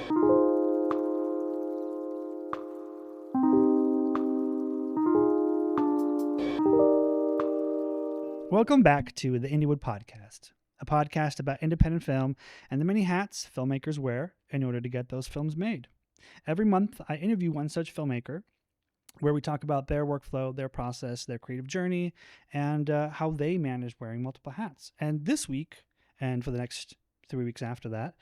Welcome back to the Indiewood Podcast, a podcast about independent film and the many hats filmmakers wear in order to get those films made. Every month, I interview one such filmmaker where we talk about their workflow, their process, their creative journey, and how they manage wearing multiple hats. And this week, and for the next 3 weeks after that,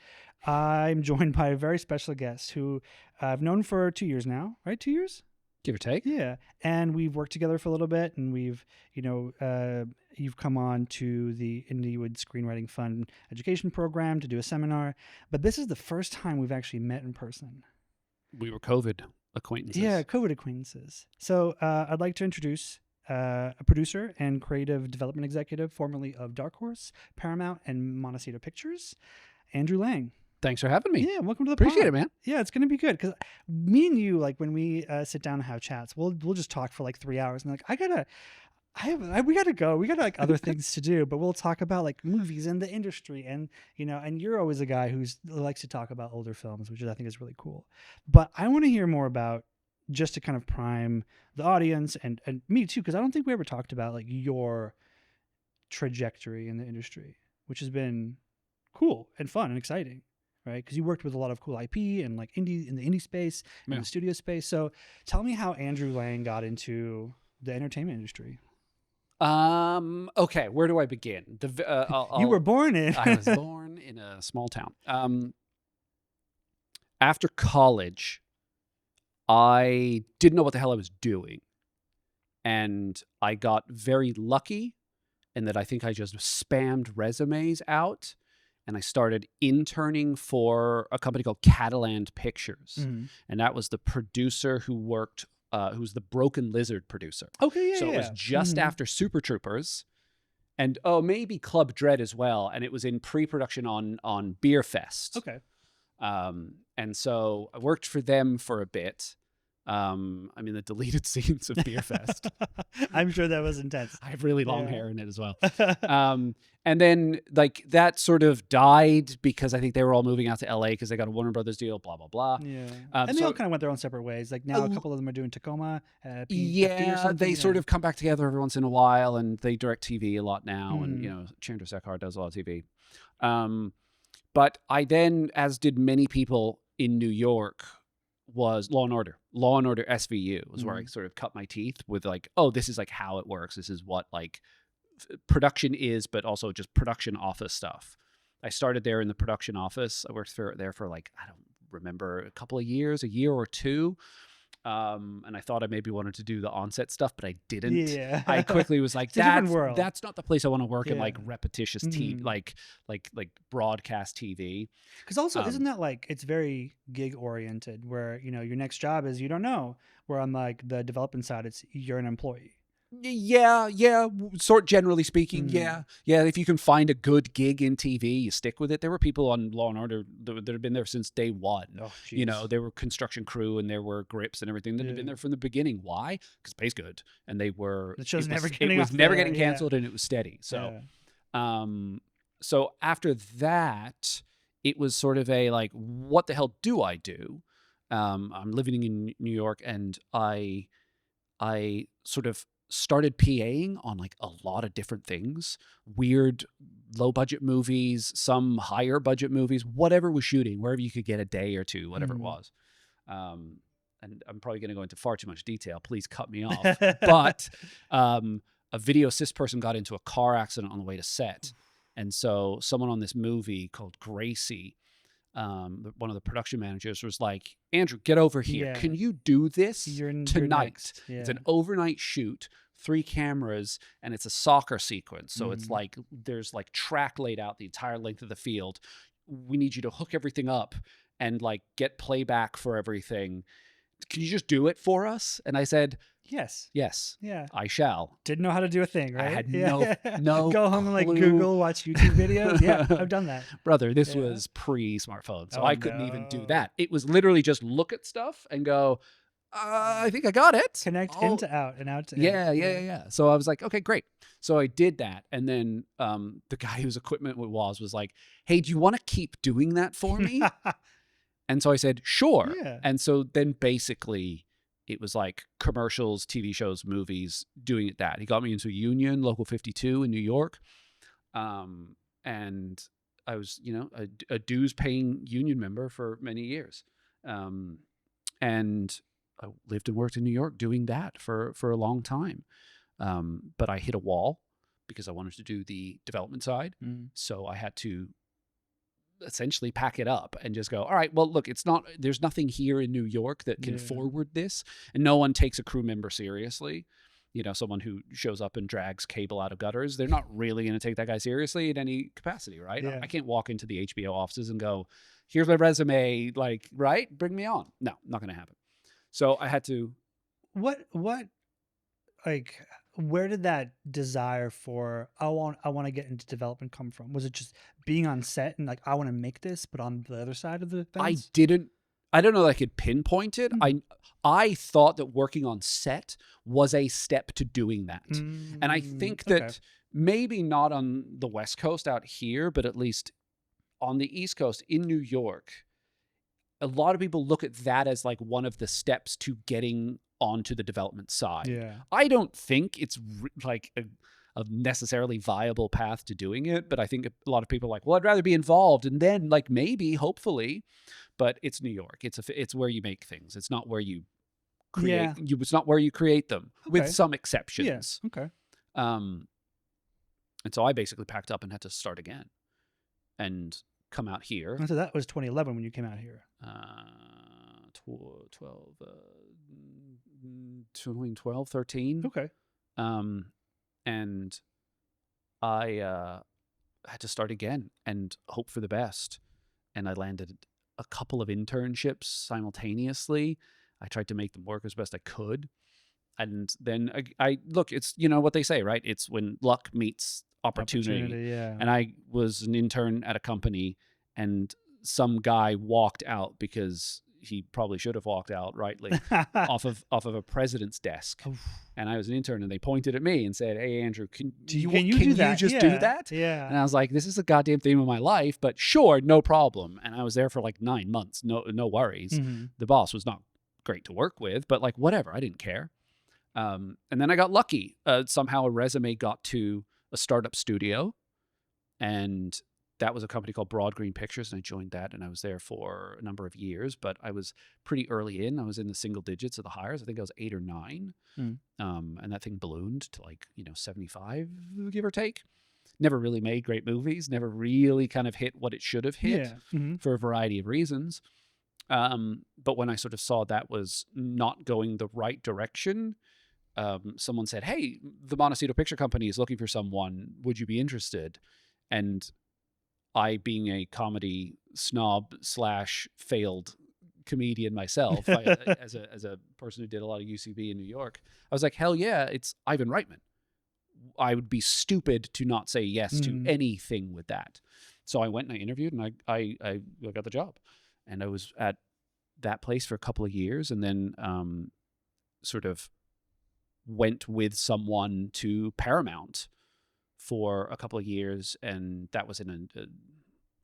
I'm joined by a very special guest who I've known for 2 years now, right? 2 years? Give or take. Yeah. And we've worked together for a little bit, and we've, you've come on to the Indiewood Screenwriting Fund education program to do a seminar. But this is the first time we've actually met in person. We were COVID acquaintances. Yeah, COVID acquaintances. So I'd like to introduce a producer and creative development executive, formerly of Dark Horse, Paramount, and Montecito Pictures, Andrew Lang. Thanks for having me. Yeah, welcome to the Appreciate pod. it, man. Yeah, it's going to be good because me and you, like when we sit down and have chats, we'll just talk for like 3 hours and like we gotta go. We got like other things to do, but we'll talk about like movies and the industry, and and you're always a guy who likes to talk about older films, which I think is really cool. But I want to hear more about, just to kind of prime the audience and me too, because I don't think we ever talked about like your trajectory in the industry, which has been cool and fun and exciting. Right, because you worked with a lot of cool IP and like in the indie space and the studio space. So tell me how Andrew Lang got into the entertainment industry. Okay, where do I begin? You were born in. I was born in a small town. After college, I didn't know what the hell I was doing, and I got very lucky in that I think I just spammed resumes out. And I started interning for a company called Cataland Pictures. Mm-hmm. And that was the producer who worked, who's the Broken Lizard producer. Okay, yeah, So yeah. it was just after Super Troopers and, maybe Club Dread as well. And it was in pre-production on Beer Fest. Okay. And so I worked for them for a bit. The deleted scenes of Beer Fest. I'm sure that was intense. I have really long hair in it as well. And then like that sort of died because I think they were all moving out to LA because they got a Warner Brothers deal, blah, blah, blah. Yeah. And they all kind of went their own separate ways. Like now a couple of them are doing Tacoma. They sort of come back together every once in a while, and they direct TV a lot now. And, Chandra Sekhar does a lot of TV. But I then, as did many people in New York, was Law and Order. Law and Order SVU was where I sort of cut my teeth with like, oh, this is like how it works. This is what like production is, but also just production office stuff. I started there in the production office. I worked there for like, I don't remember, a couple of years, a year or two. And I thought I maybe wanted to do the onset stuff, but I didn't. Yeah. I quickly was like, that's not the place I want to work in, like repetitious like broadcast TV. Because also, isn't that like, it's very gig oriented where, your next job is, you don't know, where on like the development side, it's you're an employee. Yeah. Generally speaking, yeah. If you can find a good gig in TV, you stick with it. There were people on Law and Order that have been there since day one. Oh, there were construction crew and there were grips and everything that had been there from the beginning. Why? Because pay's good, and they were. The show's never getting canceled, and it was steady. So, so after that, it was sort of a like, what the hell do I do? I'm living in New York, and I sort of started PAing on like a lot of different things, weird low budget movies, some higher budget movies, whatever was shooting, wherever you could get a day or two, whatever it was. And I'm probably going to go into far too much detail. Please cut me off. But a video assist person got into a car accident on the way to set. And so someone on this movie called Gracie, one of the production managers, was like, Andrew, get over here. Yeah. Can you do this tonight? Yeah. It's an overnight shoot, 3 cameras, and it's a soccer sequence. So it's like there's like track laid out the entire length of the field. We need you to hook everything up and like get playback for everything. Can you just do it for us? And I said, Yes. Yeah. I shall. Didn't know how to do a thing, right? I had no Go home and like Google, watch YouTube videos. Yeah, I've done that. Brother, this was pre-smartphone, so I couldn't even do that. It was literally just look at stuff and go, I think I got it. Connect in to out and out to in. Yeah. So I was like, okay, great. So I did that. And then the guy whose equipment was like, hey, do you want to keep doing that for me? And so I said, sure. Yeah. And so then basically it was like commercials, TV shows, movies, doing it that. He got me into Union, Local 52 in New York. And I was, a dues paying union member for many years. And I lived and worked in New York doing that for a long time. But I hit a wall because I wanted to do the development side. So I had to essentially pack it up and just go, all right, well, look, there's nothing here in New York that can forward this. And no one takes a crew member seriously. Someone who shows up and drags cable out of gutters, they're not really going to take that guy seriously in any capacity, right? Yeah. I can't walk into the HBO offices and go, here's my resume, like, right? Bring me on. No, not going to happen. So I had to. Where did that desire for I want to get into development come from? Was it just being on set and like, I want to make this, but on the other side of the fence? I don't know that I could pinpoint it. I thought that working on set was a step to doing that. And I think that maybe not on the West Coast out here, but at least on the East Coast in New York, a lot of people look at that as like one of the steps to getting onto the development side. Yeah. I don't think it's like a necessarily viable path to doing it, but I think a lot of people are like, well, I'd rather be involved, and then like maybe, hopefully, but it's New York. It's where you make things. It's not where you create. Yeah. It's not where you create them, with some exceptions. Yeah. Okay. And so I basically packed up and had to start again, and come out here. And so that was 2011 when you came out here. 2012, 13. Okay. And I had to start again and hope for the best. And I landed a couple of internships simultaneously. I tried to make them work as best I could. And then I look, it's, what they say, right? It's when luck meets opportunity. Yeah. And I was an intern at a company, and some guy walked out because he probably should have walked out rightly off of a president's desk. And I was an intern, and they pointed at me and said, "Hey, Andrew, can you do that?" Yeah. And I was like, this is a goddamn theme of my life, but sure, no problem. And I was there for like 9 months. No worries. Mm-hmm. The boss was not great to work with, but like, whatever, I didn't care. And then I got lucky. Somehow a resume got to a startup studio, and that was a company called Green Pictures, and I joined that, and I was there for a number of years, but I was pretty early in. I was in the single digits of the hires. I think I was 8 or 9. And that thing ballooned to like, 75, give or take. Never really made great movies, never really kind of hit what it should have hit for a variety of reasons. But when I sort of saw that was not going the right direction, someone said, "Hey, the Montecito Picture Company is looking for someone. Would you be interested?" And I, being a comedy snob / failed comedian myself, as a person who did a lot of UCB in New York, I was like, hell yeah, it's Ivan Reitman. I would be stupid to not say yes to anything with that. So I went and I interviewed, and I got the job. And I was at that place for a couple of years, and then sort of went with someone to Paramount for a couple of years, and that was in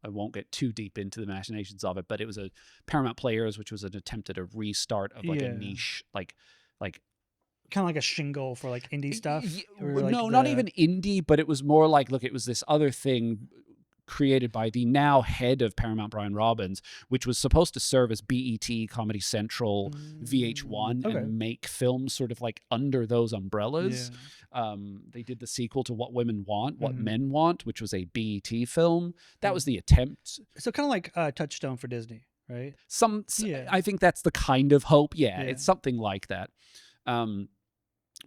I won't get too deep into the machinations of it, but it was a Paramount Players, which was an attempt at a restart of like a niche, like kind of like a shingle for like indie stuff. No, not even indie, but it was more like, look, it was this other thing created by the now head of Paramount, Brian Robbins, which was supposed to serve as BET, Comedy Central, VH1, and make films sort of like under those umbrellas. Yeah. They did the sequel to What Women Want, What Men Want, which was a BET film. That was the attempt. So kind of like Touchstone for Disney, right? I think that's the kind of hope. Yeah, it's something like that.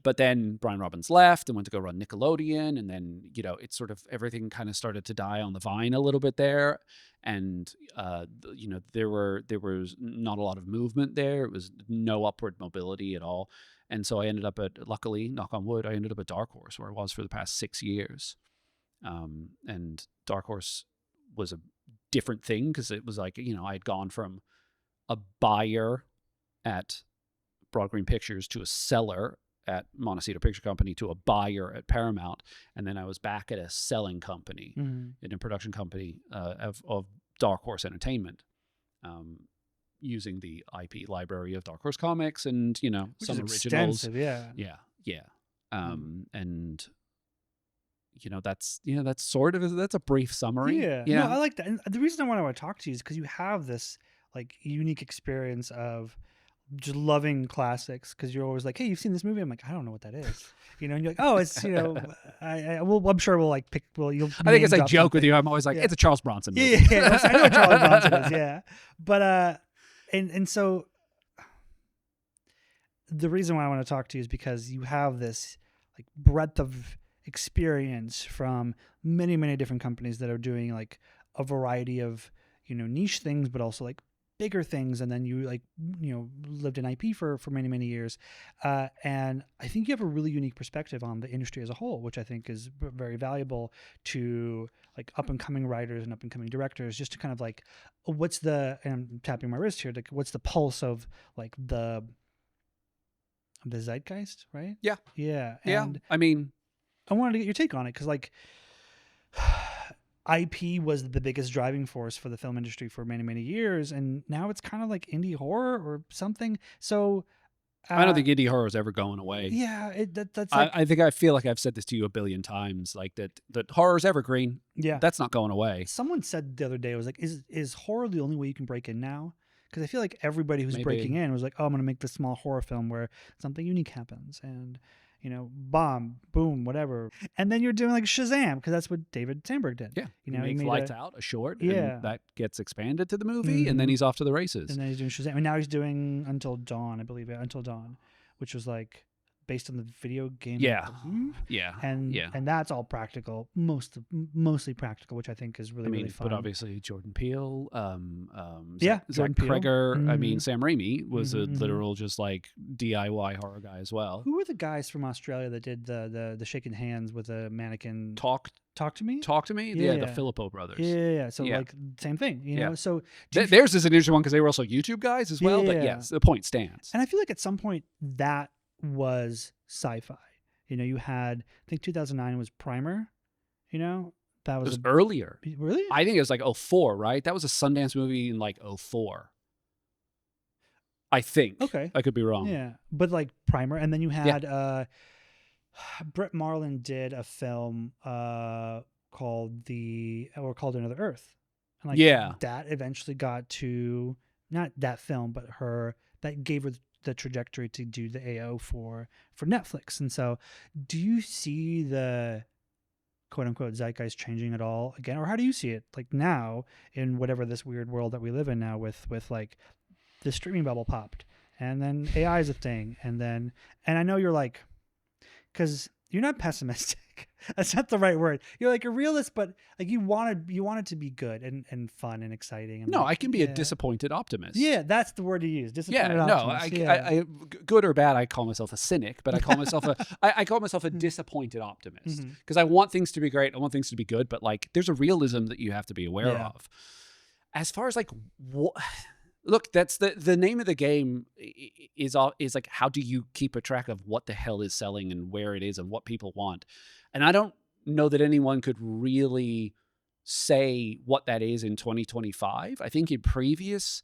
But then Brian Robbins left and went to go run Nickelodeon. And then, it's sort of everything kind of started to die on the vine a little bit there. And, there was not a lot of movement there. It was no upward mobility at all. And so I ended up luckily, knock on wood, I ended up at Dark Horse, where I was for the past 6 years. And Dark Horse was a different thing, because it was like, I had gone from a buyer at Green Pictures to a seller at Montecito Picture Company to a buyer at Paramount, and then I was back at a selling company, in a production company of Dark Horse Entertainment. using the IP library of Dark Horse Comics and, you know, Which some is originals. extensive, yeah. Yeah. And that's sort of, that's a brief summary. Yeah. No, I like that. And the reason I want to talk to you is because you have this like unique experience of just loving classics, because you're always like, hey, you've seen this movie? I'm like, I don't know what that is. You know, and you're like, oh, it's, you know, I'm sure we'll like pick, you'll I think as I name drop joke with something. you, I'm always like, Yeah. it's a Charles Bronson movie. Yeah. I know what Charlie Bronson is, yeah. But, and so the reason why I want to talk to you is because you have this like breadth of experience from many, many different companies that are doing like a variety of, you know, niche things, but also like bigger things. And then you like, you know, lived in IP for many, many years. And I think you have a really unique perspective on the industry as a whole, which I think is very valuable to like up and coming writers and up and coming directors, just to kind of like, what's the, and I'm tapping my wrist here, like what's the pulse of like the zeitgeist, right? Yeah. And I mean, I wanted to get your take on it, because like IP was the biggest driving force for the film industry for many, many years, and now it's kind of like indie horror or something. So I don't think indie horror is ever going away. Yeah, that's like, I feel like I've said this to you a billion times, like that horror's evergreen. Yeah, that's not going away. Someone said the other day, it was like, is horror the only way you can break in now? Because I feel like everybody who's breaking in was like, oh, I'm going to make this small horror film where something unique happens, and, you know, bomb, boom, whatever. And then you're doing like Shazam, because that's what David Sandberg did. Yeah. You know, he makes Lights Out, a short, and that gets expanded to the movie, and then he's off to the races. And then he's doing Shazam. And now he's doing Until Dawn, I believe. Until Dawn, which was like based on the video game. Yeah. And that's all practical, mostly practical, which I think is really, really fun. But obviously Jordan Peele, Jordan Peele. Kreger, I mean, Sam Raimi was a literal just like DIY horror guy as well. Who were the guys from Australia that did the shaking hands with a mannequin? Talk to Me? Yeah, the Filippo brothers. Yeah. So like same thing, you know? So theirs is an interesting one because they were also YouTube guys as well, but yes, the point stands. And I feel like at some point that was sci-fi. You know, you had, I think 2009 was Primer, you know? That was earlier. Really? I think it was like 2004, right? That was a Sundance movie in like 2004. I think. Okay. I could be wrong. Yeah. But like Primer, and then you had Brett Marlin did a film called Another Earth. And like that eventually got to, not that film, but that gave her the trajectory to do the AO for Netflix. And so do you see the quote unquote zeitgeist changing at all again, or how do you see it like now in whatever this weird world that we live in now with like the streaming bubble popped, and then AI is a thing, and I know you're like, because you're not pessimistic. That's not the right word. You're like a realist, but like you want it to be good and fun and exciting. And no, like, I can be a disappointed optimist. Yeah, that's the word to use. Disappointed optimist. I good or bad, I call myself a cynic, but I call myself I call myself a disappointed optimist, because I want things to be great. I want things to be good, but like there's a realism that you have to be aware of. As far as like look, that's the name of the game is like, how do you keep a track of what the hell is selling and where it is and what people want? And I don't know that anyone could really say what that is in 2025. I think in previous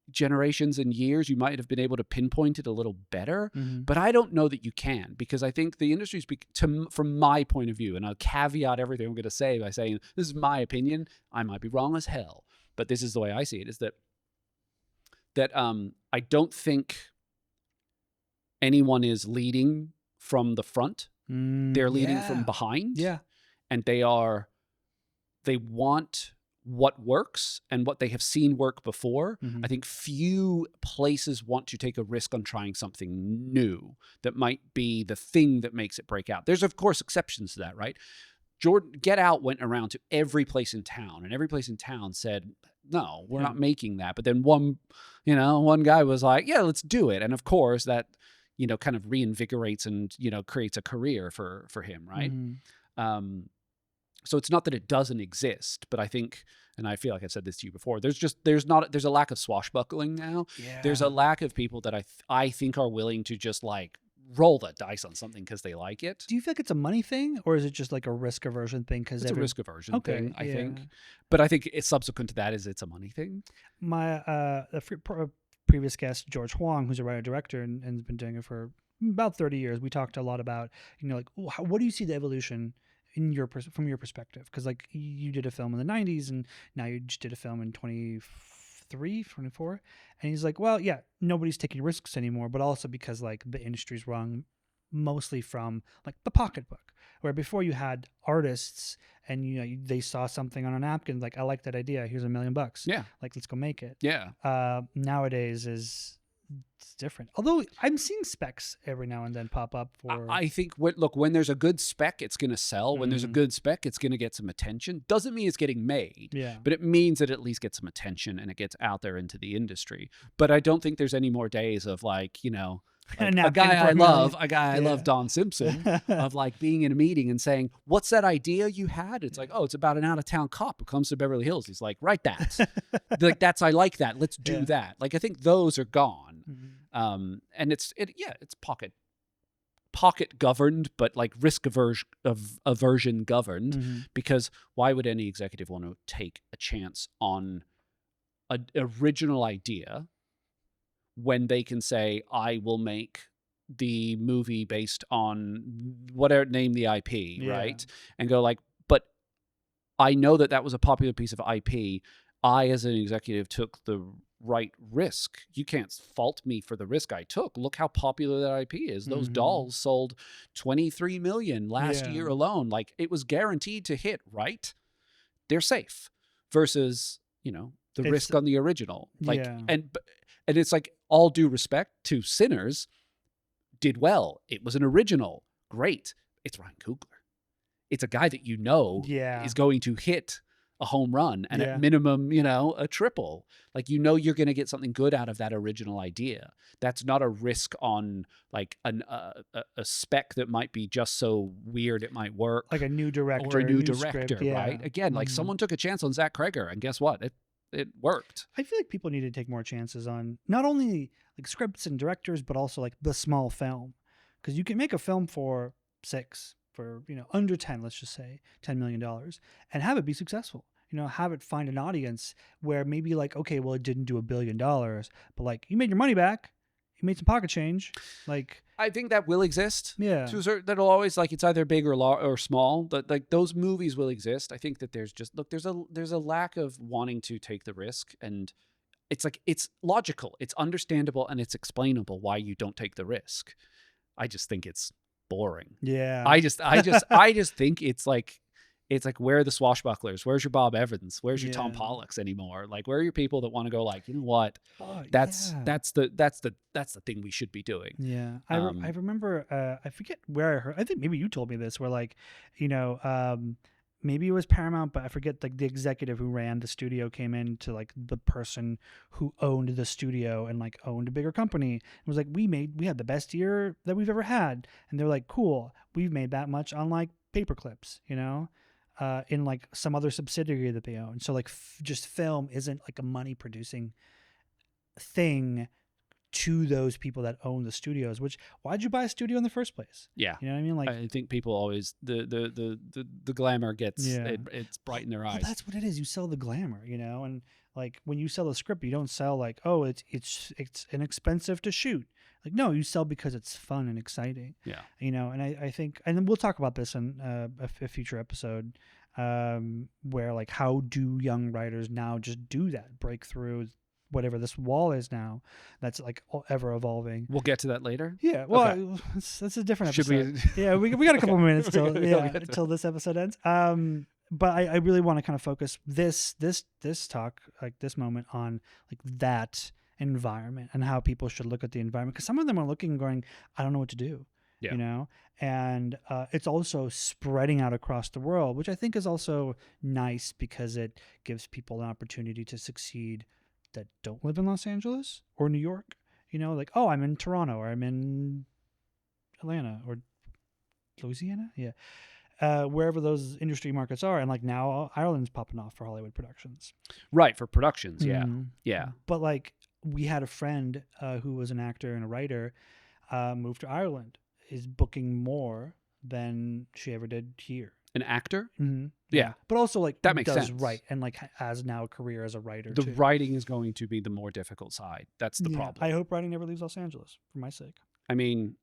generations and years, you might have been able to pinpoint it a little better, but I don't know that you can, because I think the industry's, from my point of view, and I'll caveat everything I'm going to say by saying, this is my opinion. I might be wrong as hell, but this is the way I see it, is that I don't think anyone is leading from the front. They're leading from behind. Yeah. And they want what works and what they have seen work before. I think few places want to take a risk on trying something new that might be the thing that makes it break out. There's, of course, exceptions to that, right? Get Out went around to every place in town, and every place in town said, no, we're not making that. But then one guy was like, yeah, let's do it. And of course that, kind of reinvigorates and, creates a career for him. Right. So it's not that it doesn't exist, but I think, and I feel like I've said this to you before, there's a lack of swashbuckling now. Yeah. There's a lack of people that I think are willing to just like roll the dice on something because they like it. Do you feel like it's a money thing, or is it just like a risk aversion thing? Because It's a risk aversion thing, I yeah. think. But I think it's subsequent to that is it's a money thing. My previous guest, George Huang, who's a writer director and has been doing it for about 30 years, we talked a lot about, like, what do you see the evolution in from your perspective? Because like you did a film in the 90s and now you just did a film in 24, and he's like, well, yeah, nobody's taking risks anymore, but also because like the industry's run mostly from like the pocketbook, where before you had artists and they saw something on a napkin, like, I like that idea, here's $1 million, Yeah, like, let's go make it. yeah. Nowadays it's different, although I'm seeing specs every now and then pop up for I think when there's a good spec, it's going to sell. When there's a good spec, it's going to get some attention. Doesn't mean it's getting made, but it means it at least gets some attention and it gets out there into the industry. But I don't think there's any more days of like, like a guy I love, Don Simpson, of like being in a meeting and saying, what's that idea you had? It's like, oh, it's about an out-of-town cop who comes to Beverly Hills. He's like, write that. Like, I like that. Let's do that. Like, I think those are gone. And it's pocket governed, but like risk aversion governed, because why would any executive want to take a chance on an original idea when they can say, I will make the movie based on whatever, name the IP, right? And go like, but I know that was a popular piece of IP. I, as an executive, took the right risk. You can't fault me for the risk I took. Look how popular that IP is. Those dolls sold 23 million last year alone. Like, it was guaranteed to hit, right? They're safe versus, the risk on the original. Like, and it's like, all due respect to Sinners, did well. It was an original. Great. It's Ryan Coogler. It's a guy that is going to hit a home run and at minimum, a triple. Like, you're going to get something good out of that original idea. That's not a risk on like a spec that might be just so weird it might work. Like a new director. Or a new director, script, right? Again, like someone took a chance on Zach Kreger, and guess what? It worked. I feel like people need to take more chances on not only like scripts and directors, but also like the small film. Because you can make a film for under 10, let's just say $10 million, and have it be successful. Have it find an audience where maybe like, okay, well, it didn't do $1 billion, but like, you made your money back, you made some pocket change. Like, I think that will exist. Yeah, that'll always, like, it's either big or small. But like, those movies will exist. I think that there's a lack of wanting to take the risk, and it's like, it's logical, it's understandable, and it's explainable why you don't take the risk. I just think it's boring. Yeah. I just think it's like, where are the swashbucklers? Where's your Bob Evans? Where's your Tom Pollocks anymore? Like, where are your people that want to go like, you know what? That's the thing we should be doing. Yeah. I remember, I forget where I heard, I think maybe you told me this, where like, maybe it was Paramount, but I forget, like the executive who ran the studio came in to like the person who owned the studio and like owned a bigger company. It was like, we had the best year that we've ever had. And they're like, cool, we've made that much on like paper clips, in like some other subsidiary that they own. So like just film isn't like a money producing thing to those people that own the studios, which, why'd you buy a studio in the first place? Yeah. You know what I mean? Like, I think people always, the glamour gets, it's bright in their eyes. Well, that's what it is. You sell the glamour, and like when you sell a script, you don't sell like, oh, it's inexpensive to shoot. Like, no, you sell because it's fun and exciting. Yeah. And I think, and then we'll talk about this in a future episode, where like, how do young writers now just do that, break through whatever this wall is now that's like ever evolving. We'll get to that later. Yeah. Well, okay. That's a different episode. Yeah. We got a couple of minutes till this episode ends. But I really want to kind of focus this talk, like this moment, on like that environment and how people should look at the environment, because some of them are looking and going, I don't know what to do. Yeah. And it's also spreading out across the world, which I think is also nice because it gives people an opportunity to succeed that don't live in Los Angeles or New York. Like, oh, I'm in Toronto, or I'm in Atlanta or Louisiana. Yeah. Wherever those industry markets are. And like, now Ireland's popping off for Hollywood productions. Right. For productions. Yeah. Mm-hmm. Yeah. But like, we had a friend who was an actor and a writer moved to Ireland, is booking more than she ever did here. An actor? Mm-hmm. Yeah. But also like That makes does sense. write and like has now a career as a writer The too. writing is going to be the more difficult side. That's the problem. I hope writing never leaves Los Angeles for my sake. I mean,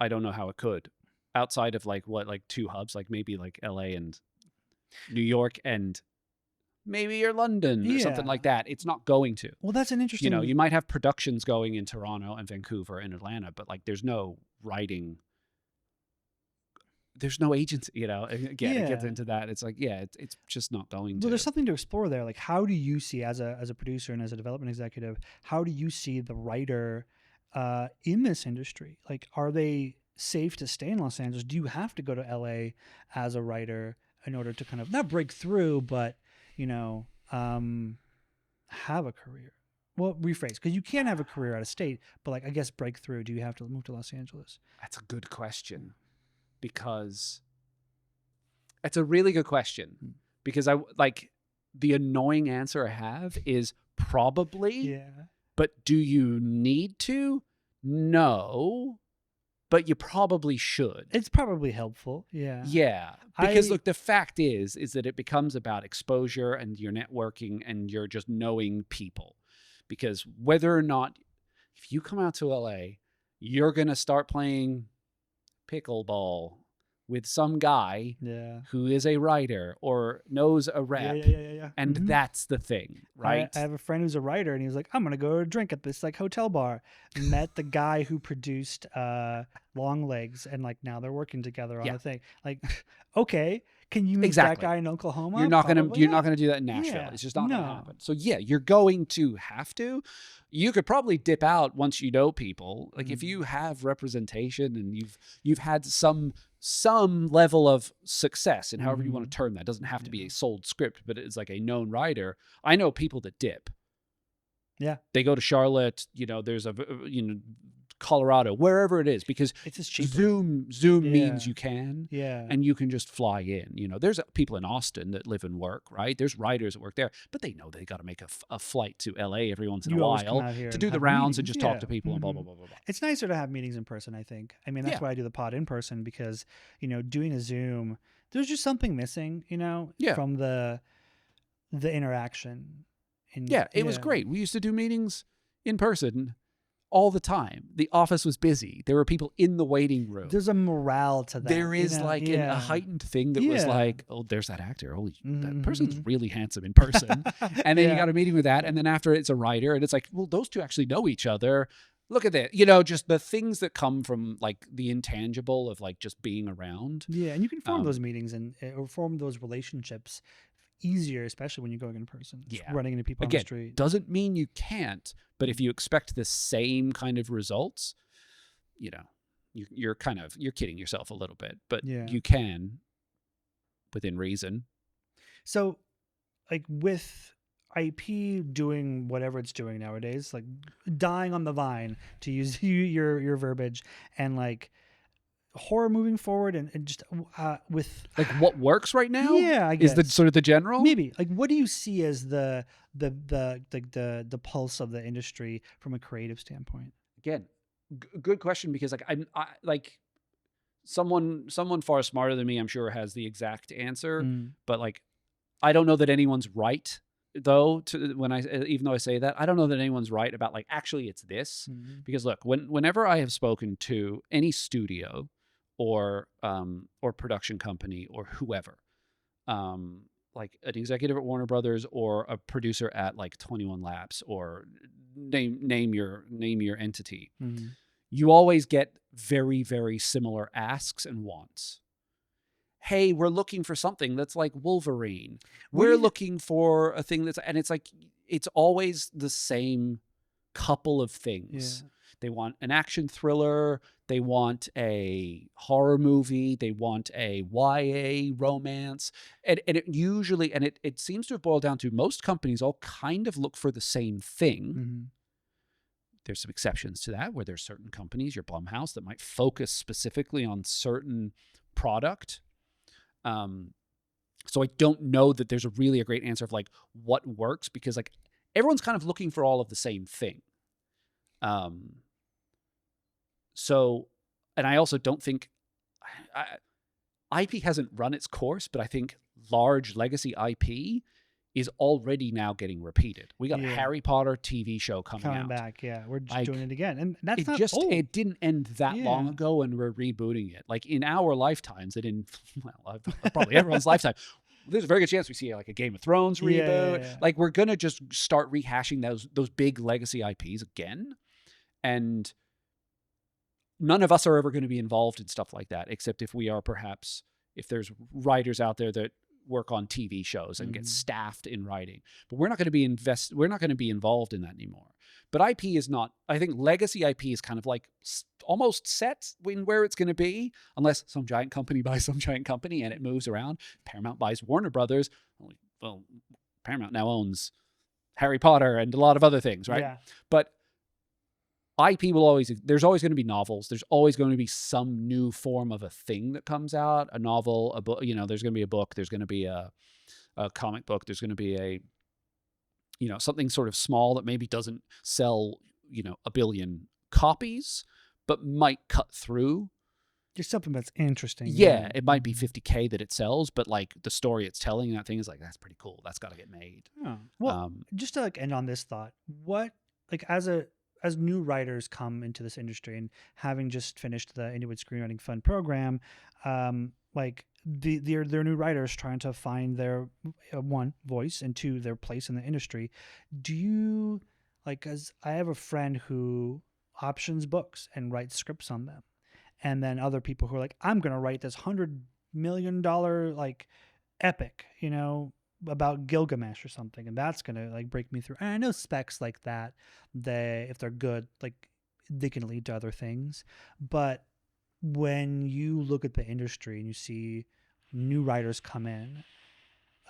I don't know how it could. Outside of like two hubs, like maybe like LA and New York and maybe or London or something like that. It's not going to. Well, that's an interesting. You might have productions going in Toronto and Vancouver and Atlanta, but like there's no writing. There's no agency, again, it gets into that. It's like, it's just not going to. Well, there's something to explore there. Like, how do you see as a producer and as a development executive, how do you see the writer in this industry? Like, are they safe to stay in Los Angeles? Do you have to go to LA as a writer in order to kind of not break through, but, have a career? Well, rephrase, because you can have a career out of state, but like, I guess break through. Do you have to move to Los Angeles? That's a good question. Because it's a really good question, because the annoying answer I have is probably, but do you need to? No, but you probably should. It's probably helpful. Yeah. Because look, the fact is that it becomes about exposure and your networking and you're just knowing people. Because whether or not, if you come out to LA, you're going to start playing pickleball with some guy who is a writer or knows a rep. And that's the thing, right? I have a friend who's a writer, and he was like, I'm going to go drink at this like hotel bar. Met the guy who produced Long Legs, and like now they're working together on a thing. Like, okay, can you meet that guy in Oklahoma? You're not going to do that in Nashville. It's just not going to happen. So you're going to have to. You could probably dip out once you know people. Like if you have representation and you've had some level of success, and however you want to term that, it doesn't have to be a sold script, but it's like a known writer. I know people that dip. Yeah. They go to Charlotte, there's Colorado, wherever it is, because it's just cheaper. Zoom means you can, and you can just fly in. There's people in Austin that live and work, right? There's writers that work there, but they know they got to make a flight to LA every once in a while to do the rounds and just talk to people and blah, blah, blah, blah, blah. It's nicer to have meetings in person, I think. I mean, that's why I do the pod in person, because, doing a Zoom, there's just something missing, from the interaction. It was great. We used to do meetings in person all the time. The office was busy. There were people in the waiting room. There's a morale to that. There is a heightened thing that was like, oh, there's that actor. Holy, that person's really handsome in person. And then you got a meeting with that. And then after it's a writer. And it's like, well, those two actually know each other. Look at that. Just the things that come from like the intangible of like just being around. Yeah. And you can form those meetings or form those relationships easier, especially when you're going in person, running into people on the street. Doesn't mean you can't, but if you expect the same kind of results, you're kidding yourself a little bit, but you can within reason. So like with IP doing whatever it's doing nowadays, like dying on the vine, to use your verbiage, and like horror moving forward and just with like what works right now, I guess is the sort of the general, maybe like what do you see as the pulse of the industry from a creative standpoint? Again, good question, because like I like someone far smarter than me, I'm sure, has the exact answer, but like I don't know that anyone's right though. Even though I say that, I don't know that anyone's right about like actually it's this, because look, whenever I have spoken to any studio or production company or whoever, like an executive at Warner Brothers or a producer at like 21 Labs, or name your entity, you always get very, very similar asks and wants. Hey, we're looking for something that's like Wolverine. We're looking for a thing and it's like, it's always the same couple of things. They want an action thriller. They want a horror movie. They want a YA romance. And it seems to have boiled down to most companies all kind of look for the same thing. There's some exceptions to that, where there's certain companies, your Blumhouse, that might focus specifically on certain product. So I don't know that there's a great answer of like what works, because like everyone's kind of looking for all of the same thing. So, and I also don't think IP hasn't run its course, but I think large legacy IP is already now getting repeated. We got a Harry Potter TV show coming out. Back, yeah. We're just doing it again. And that's not old. It didn't end that long ago, and we're rebooting it. Like in our lifetimes, probably everyone's lifetime, there's a very good chance we see like a Game of Thrones reboot. Yeah. Like we're gonna just start rehashing those big legacy IPs again. And none of us are ever going to be involved in stuff like that, except if we are perhaps, if there's writers out there that work on TV shows and get staffed in writing, but we're not going to be involved in that anymore. But IP is not, I think legacy IP is kind of like almost set in where it's going to be, unless some giant company buys some giant company and it moves around. Paramount buys Warner Brothers. Well, Paramount now owns Harry Potter and a lot of other things, right? Yeah. But IP will always, there's always going to be novels. There's always going to be some new form of a thing that comes out, a novel, a book, there's going to be a book, there's going to be a comic book, there's going to be something sort of small that maybe doesn't sell, 1 billion copies, but might cut through. Just something that's interesting. Yeah, it might be 50K that it sells, but like the story it's telling in that thing is like, that's pretty cool. That's got to get made. Oh. Well, just to like end on this thought, what, like as new writers come into this industry, and having just finished the Inuit Screenwriting Fund program, like they're new writers trying to find their one, voice, and two, their place in the industry. Do you, like, as I have a friend who options books and writes scripts on them, and then other people who are like, I'm going to write this $100 million like epic, about Gilgamesh or something, and that's gonna like break me through. And I know specs like that, if they're good, like they can lead to other things. But when you look at the industry and you see new writers come in,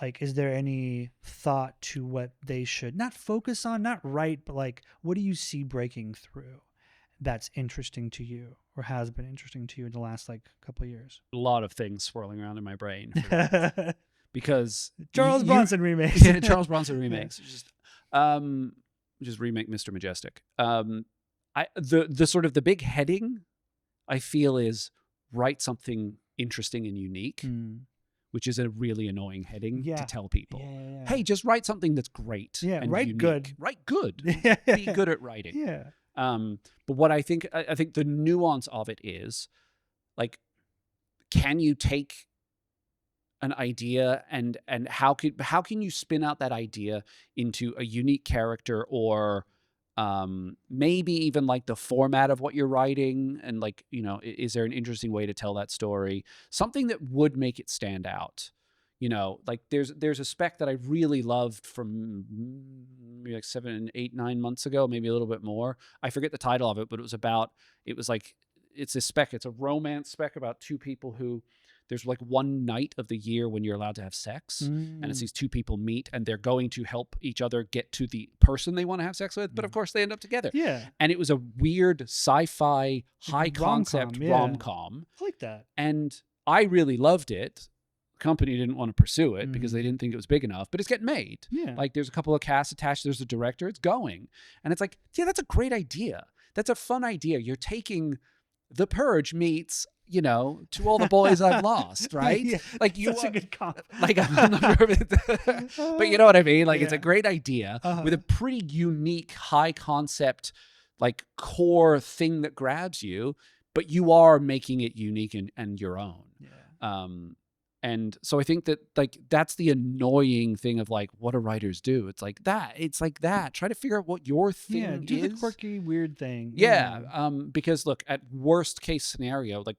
like, is there any thought to what they should not focus on, not write, but like, what do you see breaking through that's interesting to you, or has been interesting to you in the last like couple of years? A lot of things swirling around in my brain. Because Charles Bronson remakes. Yeah, Charles Bronson remakes. Just remake Mr. Majestic. The sort of the big heading I feel is write something interesting and unique, which is a really annoying heading to tell people. Yeah. Hey, just write something that's great. Yeah, and write unique. Good. Write good. Be good at writing. Yeah. But what I think the nuance of it is, like, can you take an idea and how can you spin out that idea into a unique character, or maybe even like the format of what you're writing, and like, is there an interesting way to tell that story, something that would make it stand out? Like there's a spec that I really loved from maybe like 7, 8, 9 months ago, maybe a little bit more. I forget the title of it, but it's a spec. It's a romance spec about two people who, there's like one night of the year when you're allowed to have sex, and it's these two people meet, and they're going to help each other get to the person they want to have sex with, but of course they end up together. Yeah. And it was a weird sci-fi, high concept rom-com. I like that. And I really loved it. The company didn't want to pursue it because they didn't think it was big enough, but it's getting made. Yeah. Like there's a couple of casts attached, there's a director, it's going. And it's like, yeah, that's a great idea. That's a fun idea. You're taking The Purge meets, To All the Boys I've Lost, right? Yeah, like such a good comp. Like I'm not sure if it's, but you know what I mean? Like it's a great idea with a pretty unique, high concept, like core thing that grabs you, but you are making it unique and your own. Yeah. And so I think that like that's the annoying thing of like what do writers do? It's like that. Try to figure out what your thing is. Do the quirky, weird thing. Yeah. Because look, at worst case scenario, like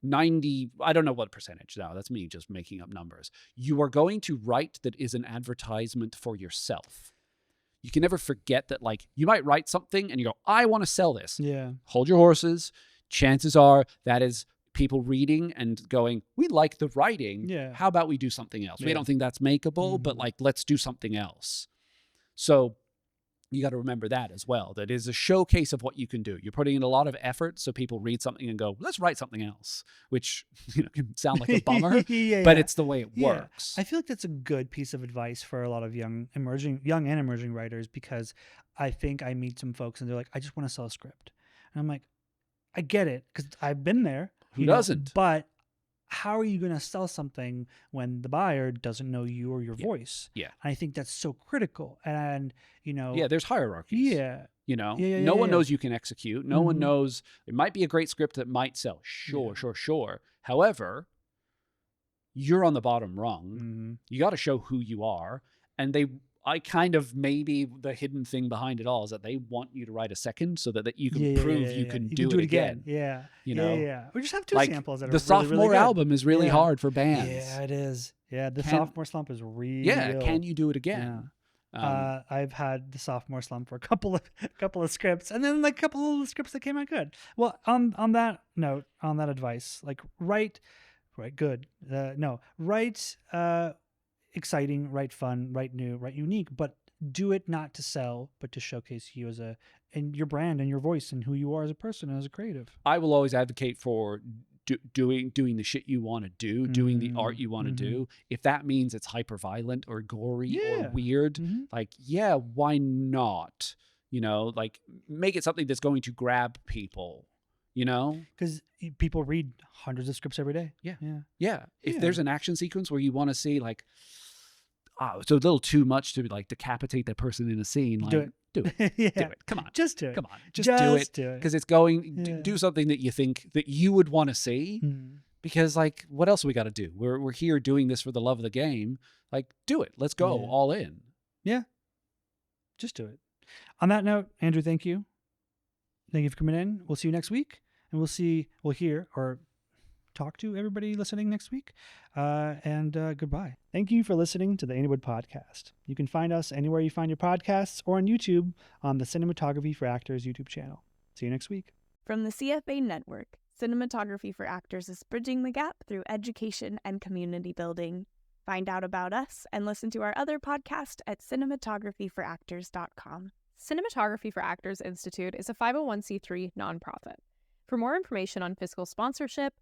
90, I don't know what percentage now, that's me just making up numbers. You are going to write that is an advertisement for yourself. You can never forget that, like, you might write something and you go, I want to sell this. Yeah. Hold your horses. Chances are that is people reading and going, we like the writing. Yeah. How about we do something else? Yeah. We don't think that's makeable, but like, let's do something else. So you got to remember that as well. That is a showcase of what you can do. You're putting in a lot of effort, so people read something and go, let's write something else, which can sound like a bummer, but it's the way it works. I feel like that's a good piece of advice for a lot of young and emerging writers, because I think I meet some folks and they're like, I just want to sell a script. And I'm like, I get it because I've been there. Who doesn't? But how are you going to sell something when the buyer doesn't know you or your voice? Yeah. And I think that's so critical. And, Yeah, there's hierarchies. Yeah. No one knows you can execute. No one knows. It might be a great script that might sell. Sure. However, you're on the bottom rung. You got to show who you are. And I kind of, maybe the hidden thing behind it all is that they want you to write a second so that you can prove you can do it again. Yeah. We just have two like samples that the are sophomore really, really good. album is really hard for bands. Yeah, it is. Yeah, the sophomore slump is real. Yeah, can you do it again? I've had the sophomore slump for a couple of scripts, and then like a couple of scripts that came out good. Well, on that note, on that advice, like write good. Write exciting, write fun, write new, write unique, but do it not to sell, but to showcase you and your brand and your voice and who you are as a person and as a creative. I will always advocate for doing the shit you want to do, doing the art you want to do. If that means it's hyper violent or gory or weird, why not? Like make it something that's going to grab people. Because people read hundreds of scripts every day. Yeah. If there's an action sequence where you want to see like, it's a little too much to like decapitate that person in a scene, like, do it. Do it. Come on. Just do it. Come on. Just do it. Because it's going, do something that you think that you would want to see. Because like, what else we got to do? We're here doing this for the love of the game. Like, do it. Let's go all in. Yeah. Just do it. On that note, Andrew, thank you. Thank you for coming in. We'll see you next week. And we'll hear or talk to everybody listening next week. And goodbye. Thank you for listening to the Anywood Podcast. You can find us anywhere you find your podcasts or on YouTube on the Cinematography for Actors YouTube channel. See you next week. From the CFA Network, Cinematography for Actors is bridging the gap through education and community building. Find out about us and listen to our other podcast at cinematographyforactors.com. Cinematography for Actors Institute is a 501c3 nonprofit. For more information on fiscal sponsorship,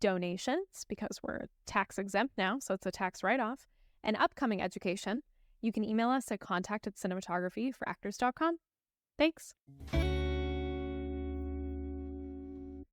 donations, because we're tax exempt now, so it's a tax write-off, and upcoming education, you can email us at contact@cinematographyforactors.com. Thanks.